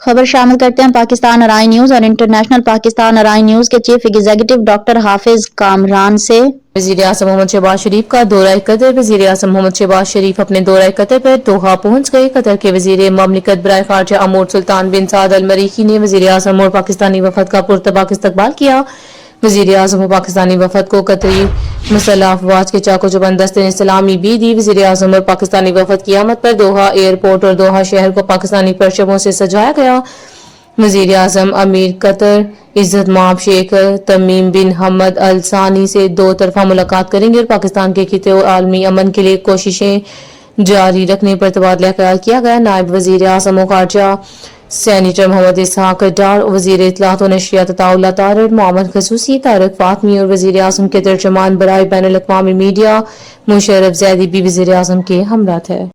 خبر شامل کرتے ہیں پاکستان آرائی نیوز اور انٹرنیشنل پاکستان آرائی نیوز کے چیف ایگزیکٹو ڈاکٹر حافظ کامران سے۔ وزیراعظم محمد شہباز شریف کا دورہ قطر۔ وزیراعظم محمد شہباز شریف اپنے دورہ قطر پر دوحہ پہنچ گئے۔ قطر کے وزیر مملکت برائے خارجہ امور سلطان بن سعد المریخی نے وزیراعظم اور پاکستانی وفد کا پرتپاک استقبال کیا۔ وزیراعظم اور پاکستانی وفد کو قطری مسلح افواج کے چاق و چوبند دستے نے سلامی بھی دی۔ وزیراعظم اور پاکستانی وفد کی آمد پر دوحہ ایئرپورٹ اور دوحہ شہر کو پاکستانی پرچموں سے سجایا گیا۔ وزیراعظم امیر قطر عزت مآب شیخ تمیم بن حمد ال ثانی سے دو طرفہ ملاقات کریں گے اور پاکستان کے خطے اور عالمی امن کے لیے کوششیں جاری رکھنے پر تبادلہ خیال کیا گیا۔ نائب وزیر اعظم و خارجہ سینیٹر محمد اسحاق ڈار، وزیر اطلاعات و نشریات عطاء اللہ طاہر، معاون خصوصی طارق فاطمی اور وزیر اعظم کے ترجمان برائے بین الاقوامی میڈیا مشرف زیدی بھی وزیر اعظم کے ہمراہ تھے۔